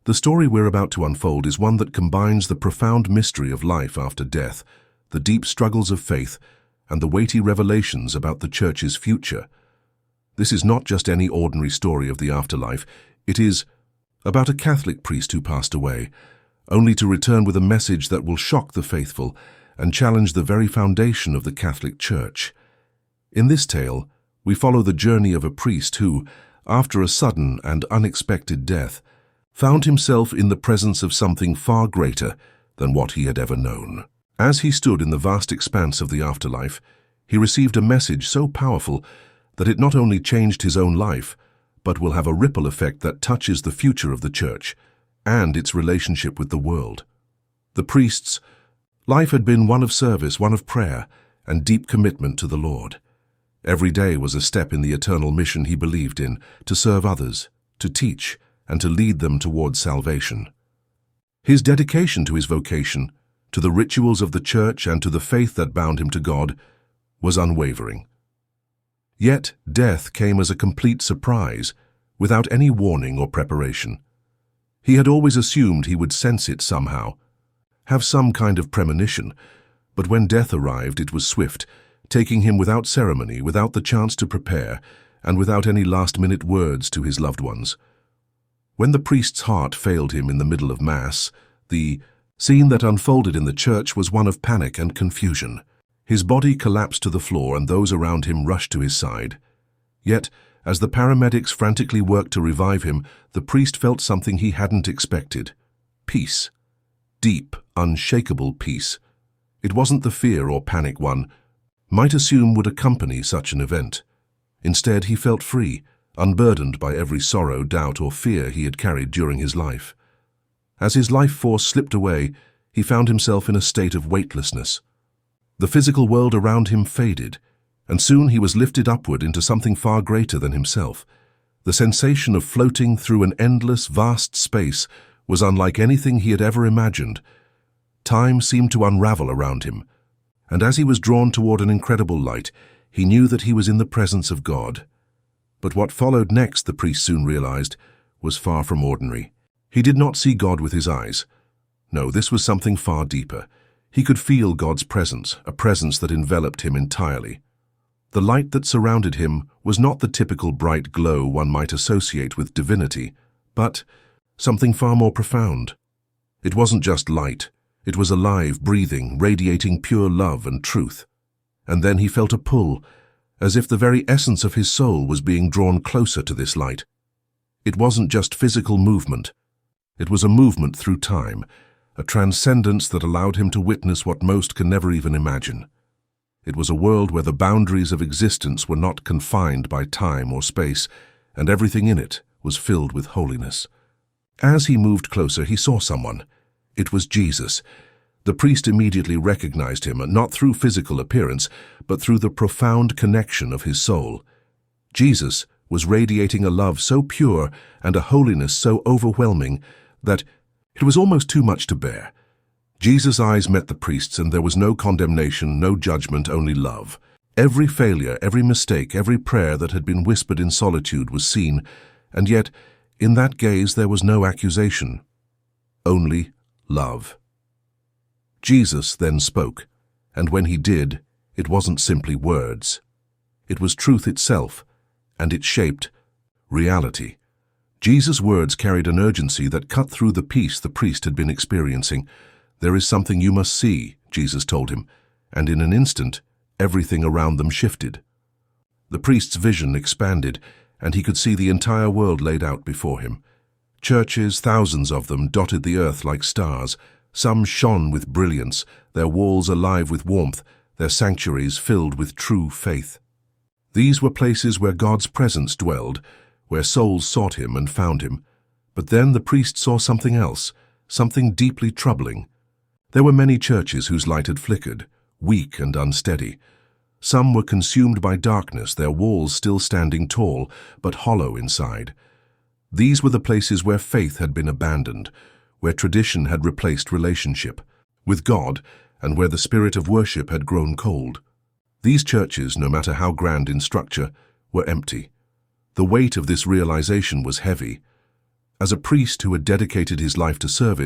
The story we're about to unfold is one that combines the profound mystery of life after death, the deep struggles of faith, and the weighty revelations about the Church's future. This is not just any ordinary story of the afterlife. It is about a Catholic priest who passed away, only to return with a message that will shock the faithful and challenge the very foundation of the Catholic Church. In this tale, we follow the journey of a priest who, after a sudden and unexpected death, found himself in the presence of something far greater than what he had ever known. As he stood in the vast expanse of the afterlife, he received a message so powerful that it not only changed his own life, but will have a ripple effect that touches the future of the Church and its relationship with the world. The priest's life had been one of service, one of prayer, and deep commitment to the Lord. Every day was a step in the eternal mission he believed in, to serve others, to teach, and to lead them towards salvation. His dedication to his vocation, to the rituals of the Church and to the faith that bound him to God, was unwavering. Yet death came as a complete surprise, without any warning or preparation. He had always assumed he would sense it somehow, have some kind of premonition, but when death arrived it was swift, taking him without ceremony, without the chance to prepare, and without any last-minute words to his loved ones. When the priest's heart failed him in the middle of Mass, the scene that unfolded in the church was one of panic and confusion. His body collapsed to the floor and those around him rushed to his side. Yet, as the paramedics frantically worked to revive him, the priest felt something he hadn't expected. Peace. Deep, unshakable peace. It wasn't the fear or panic one might assume would accompany such an event. Instead, he felt free, unburdened by every sorrow, doubt, or fear he had carried during his life. As his life force slipped away, he found himself in a state of weightlessness. The physical world around him faded, and soon he was lifted upward into something far greater than himself. The sensation of floating through an endless, vast space was unlike anything he had ever imagined. Time seemed to unravel around him, and as he was drawn toward an incredible light, he knew that he was in the presence of God. But what followed next, the priest soon realized, was far from ordinary. He did not see God with his eyes. No, this was something far deeper. He could feel God's presence, a presence that enveloped him entirely. The light that surrounded him was not the typical bright glow one might associate with divinity, but something far more profound. It wasn't just light. It was alive, breathing, radiating pure love and truth. And then he felt a pull, as if the very essence of his soul was being drawn closer to this light. It wasn't just physical movement. It was a movement through time, a transcendence that allowed him to witness what most can never even imagine. It was a world where the boundaries of existence were not confined by time or space, and everything in it was filled with holiness. As he moved closer, he saw someone. It was Jesus. The priest immediately recognized him, not through physical appearance, but through the profound connection of his soul. Jesus was radiating a love so pure and a holiness so overwhelming that it was almost too much to bear. Jesus' eyes met the priest's, and there was no condemnation, no judgment, only love. Every failure, every mistake, every prayer that had been whispered in solitude was seen, and yet, in that gaze there was no accusation, only love. Jesus then spoke, and when he did, it wasn't simply words. It was truth itself, and it shaped reality. Jesus' words carried an urgency that cut through the peace the priest had been experiencing. "There is something you must see," Jesus told him, and in an instant, everything around them shifted. The priest's vision expanded, and he could see the entire world laid out before him. Churches, thousands of them, dotted the earth like stars. Some shone with brilliance, their walls alive with warmth, their sanctuaries filled with true faith. These were places where God's presence dwelled, where souls sought him and found him. But then the priest saw something else, something deeply troubling. There were many churches whose light had flickered, weak and unsteady. Some were consumed by darkness, their walls still standing tall, but hollow inside. These were the places where faith had been abandoned, where tradition had replaced relationship with God, and where the spirit of worship had grown cold. These churches, no matter how grand in structure, were empty. The weight of this realization was heavy. As a priest who had dedicated his life to service,